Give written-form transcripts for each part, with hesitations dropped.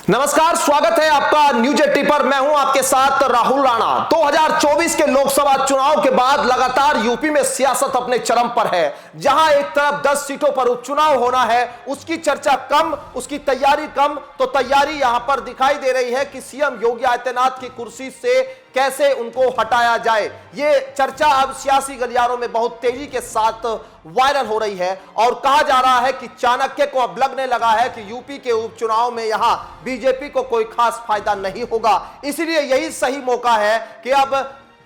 नमस्कार, स्वागत है आपका न्यूज 80 पर। मैं हूं आपके साथ राहुल राणा। 2024 के लोकसभा चुनाव के बाद लगातार यूपी में सियासत अपने चरम पर है। जहां एक तरफ 10 सीटों पर उपचुनाव होना है, उसकी चर्चा कम, उसकी तैयारी कम। तो तैयारी यहां पर दिखाई दे रही है कि सीएम योगी आदित्यनाथ की कुर्सी से कैसे उनको हटाया जाए। ये चर्चा अब सियासी गलियारों में बहुत तेजी के साथ वायरल हो रही है और कहा जा रहा है कि चाणक्य को अब लगने लगा है कि यूपी के उपचुनाव में यहां बीजेपी को कोई खास फायदा नहीं होगा। इसलिए यही सही मौका है कि अब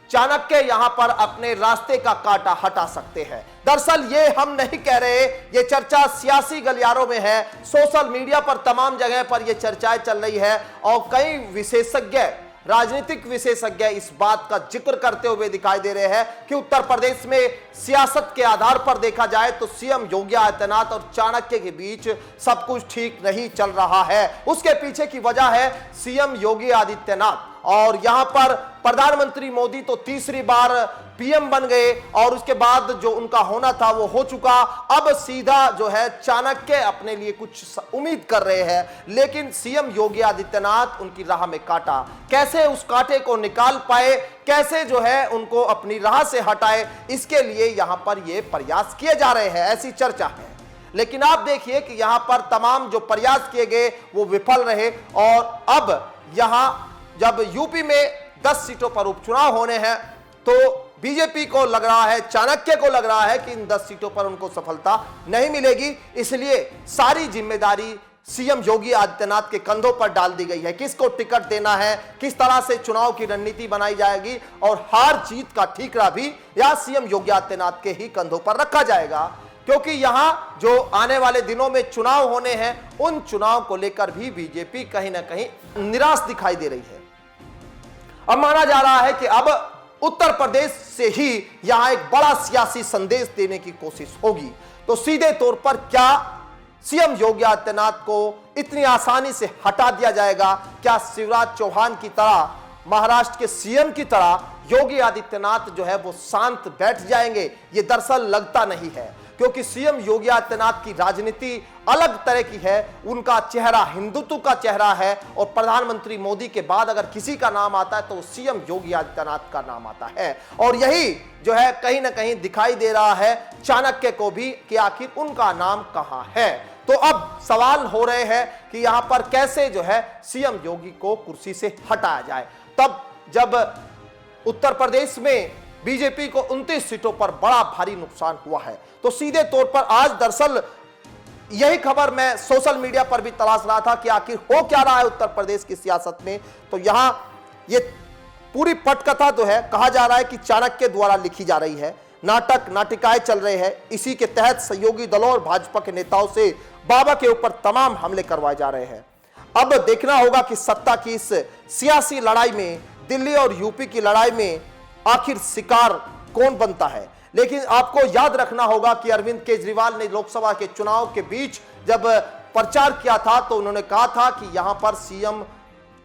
चाणक्य यहां पर अपने रास्ते का कांटा हटा सकते हैं। दरअसल ये हम नहीं कह रहे, ये चर्चा सियासी गलियारों में है, सोशल मीडिया पर तमाम जगह पर यह चर्चाएं चल रही है और कई विशेषज्ञ, राजनीतिक विशेषज्ञ इस बात का जिक्र करते हुए दिखाई दे रहे हैं कि उत्तर प्रदेश में सियासत के आधार पर देखा जाए तो सीएम योगी आदित्यनाथ और चाणक्य के बीच सब कुछ ठीक नहीं चल रहा है। उसके पीछे की वजह है सीएम योगी आदित्यनाथ, और यहां पर प्रधानमंत्री मोदी तो तीसरी बार पीएम बन गए और उसके बाद जो उनका होना था वो हो चुका। अब सीधा जो है चाणक्य अपने लिए कुछ उम्मीद कर रहे हैं, लेकिन सीएम योगी आदित्यनाथ उनकी राह में कांटा, कैसे उस कांटे को निकाल पाए, कैसे जो है उनको अपनी राह से हटाए, इसके लिए यहां पर ये प्रयास किए जा रहे हैं, ऐसी चर्चा है। लेकिन आप देखिए कि यहां पर तमाम जो प्रयास किए गए वो विफल रहे और अब यहां जब यूपी में 10 सीटों पर उपचुनाव होने हैं तो बीजेपी को लग रहा है, चाणक्य को लग रहा है कि इन 10 सीटों पर उनको सफलता नहीं मिलेगी। इसलिए सारी जिम्मेदारी सीएम योगी आदित्यनाथ के कंधों पर डाल दी गई है। किसको टिकट देना है, किस तरह से चुनाव की रणनीति बनाई जाएगी और हार जीत का ठीकरा भी या सीएम योगी आदित्यनाथ के ही कंधों पर रखा जाएगा, क्योंकि यहां जो आने वाले दिनों में चुनाव होने हैं उन चुनाव को लेकर भी बीजेपी कहीं ना कहीं निराश दिखाई दे रही है। अब माना जा रहा है कि अब उत्तर प्रदेश से ही यहां एक बड़ा सियासी संदेश देने की कोशिश होगी। तो सीधे तौर पर क्या सीएम योगी आदित्यनाथ को इतनी आसानी से हटा दिया जाएगा? क्या शिवराज चौहान की तरह, महाराष्ट्र के सीएम की तरह योगी आदित्यनाथ जो है वो शांत बैठ जाएंगे? ये दरअसल लगता नहीं है, क्योंकि सीएम योगी आदित्यनाथ की राजनीति अलग तरह की है। उनका चेहरा हिंदुत्व का चेहरा है और प्रधानमंत्री मोदी के बाद अगर किसी का नाम आता है तो सीएम योगी आदित्यनाथ का नाम आता है। और यही जो है कहीं ना कहीं दिखाई दे रहा है चाणक्य को भी कि आखिर उनका नाम कहां है। तो अब सवाल हो रहे हैं कि यहां पर कैसे जो है सीएम योगी को कुर्सी से हटाया जाए। तब जब उत्तर प्रदेश में बीजेपी को 29 सीटों पर बड़ा भारी नुकसान हुआ है, तो सीधे तौर पर आज दरअसल यही खबर मैं सोशल मीडिया पर भी तलाश रहा था कि आखिर हो क्या रहा है उत्तर प्रदेश की सियासत में। तो यहां ये पूरी पटकथा जो है, कहा जा रहा है कि चाणक्य द्वारा लिखी जा रही है, नाटक नाटिकाएं चल रहे हैं। इसी के तहत सहयोगी दलों और भाजपा के नेताओं से बाबा के ऊपर तमाम हमले करवाए जा रहे हैं। अब देखना होगा कि सत्ता की इस सियासी लड़ाई में, दिल्ली और यूपी की लड़ाई में आखिर शिकार कौन बनता है। लेकिन आपको याद रखना होगा कि अरविंद केजरीवाल ने लोकसभा के चुनाव के बीच जब प्रचार किया था तो उन्होंने कहा था कि यहां पर सीएम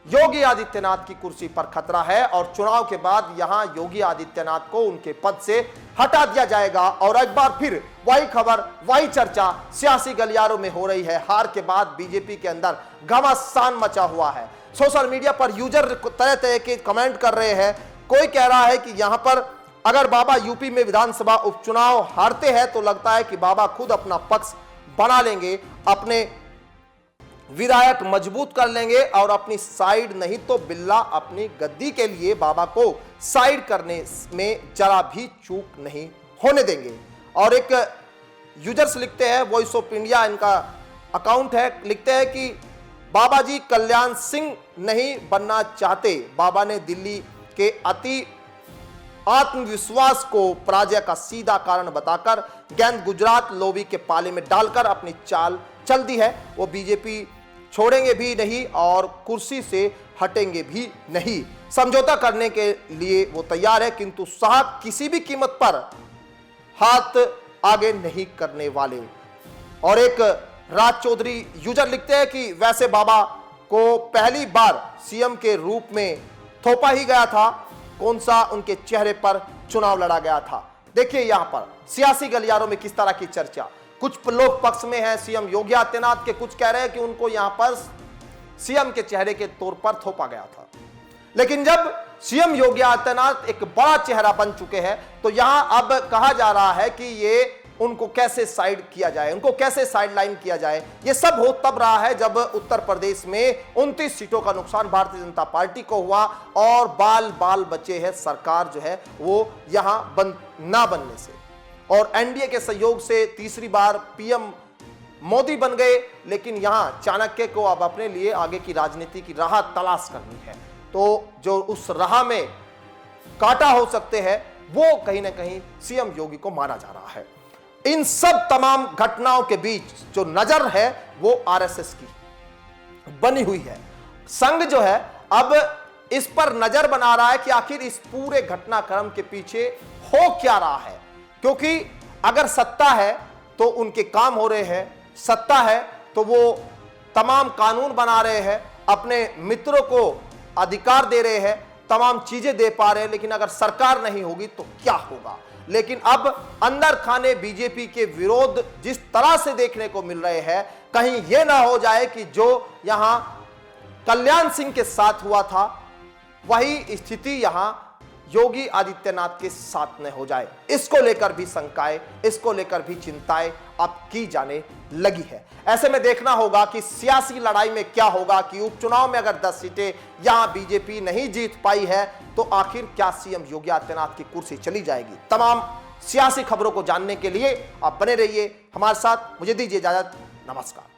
योगी आदित्यनाथ की कुर्सी पर खतरा है और चुनाव के बाद यहां योगी आदित्यनाथ को उनके पद से हटा दिया जाएगा। और एक बार फिर वही खबर, वही चर्चा सियासी गलियारों में हो रही है। हार के बाद बीजेपी के अंदर घमासान मचा हुआ है। सोशल मीडिया पर यूजर तरह तरह के कमेंट कर रहे हैं। कोई कह रहा है कि यहां पर अगर बाबा यूपी में विधानसभा उपचुनाव हारते हैं तो लगता है कि बाबा खुद अपना पक्ष बना लेंगे, अपने विधायक मजबूत कर लेंगे और अपनी साइड नहीं तो बिल्ला अपनी गद्दी के लिए बाबा को साइड करने में जरा भी चूक नहीं होने देंगे। और एक यूजर्स लिखते हैं, वॉइस ऑफ इंडिया इनका अकाउंट है, लिखते हैं कि बाबा जी कल्याण सिंह नहीं बनना चाहते। बाबा ने दिल्ली के अति आत्मविश्वास को पराजय का सीधा कारण बताकर गेंद गुजरात लॉबी के पाले में डालकर अपनी चाल चल दी है। वो बीजेपी छोड़ेंगे भी नहीं और कुर्सी से हटेंगे भी नहीं। समझौता करने के लिए वो तैयार है, किंतु शाह किसी भी कीमत पर हाथ आगे नहीं करने वाले। और एक राज चौधरी यूजर लिखते हैं कि वैसे बाबा को पहली बार सीएम के रूप में थोपा ही गया था, कौन सा उनके चेहरे पर चुनाव लड़ा गया था। देखिए यहां पर सियासी गलियारों में किस तरह की चर्चा, कुछ लोग पक्ष में हैं सीएम योगी आदित्यनाथ के, कुछ कह रहे हैं कि उनको यहां पर सीएम के चेहरे के तौर पर थोपा गया था। लेकिन जब सीएम योगी आदित्यनाथ एक बड़ा चेहरा बन चुके हैं तो यहां अब कहा जा रहा है कि ये उनको कैसे साइड किया जाए, उनको कैसे साइडलाइन किया जाए। ये सब हो तब रहा है जब उत्तर प्रदेश में 29 सीटों का नुकसान भारतीय जनता पार्टी को हुआ और बाल बाल बचे हैं सरकार जो है वो यहां ना बनने से। और एनडीए के सहयोग से तीसरी बार पीएम मोदी बन गए, लेकिन यहां चाणक्य को अब अपने लिए आगे की राजनीति की राह तलाश करनी है। तो जो उस राह में कांटा हो सकते हैं वो कहीं ना कहीं सीएम योगी को माना जा रहा है। इन सब तमाम घटनाओं के बीच जो नजर है वो आरएसएस की बनी हुई है। संघ जो है अब इस पर नजर बना रहा है कि आखिर इस पूरे घटनाक्रम के पीछे हो क्या रहा है, क्योंकि अगर सत्ता है तो उनके काम हो रहे हैं, सत्ता है तो वो तमाम कानून बना रहे हैं, अपने मित्रों को अधिकार दे रहे हैं, तमाम चीजें दे पा रहे हैं, लेकिन अगर सरकार नहीं होगी तो क्या होगा। लेकिन अब अंदर खाने बीजेपी के विरोध जिस तरह से देखने को मिल रहे हैं, कहीं यह ना हो जाए कि जो यहां कल्याण सिंह के साथ हुआ था वही स्थिति यहां योगी आदित्यनाथ के साथ में हो जाए। इसको लेकर भी शंकाएं, इसको लेकर भी चिंताएं अब की जाने लगी है। ऐसे में देखना होगा कि सियासी लड़ाई में क्या होगा कि उपचुनाव में अगर 10 सीटें यहां बीजेपी नहीं जीत पाई है तो आखिर क्या सीएम योगी आदित्यनाथ की कुर्सी चली जाएगी। तमाम सियासी खबरों को जानने के लिए आप बने रहिए हमारे साथ। मुझे दीजिए इजाजत, नमस्कार।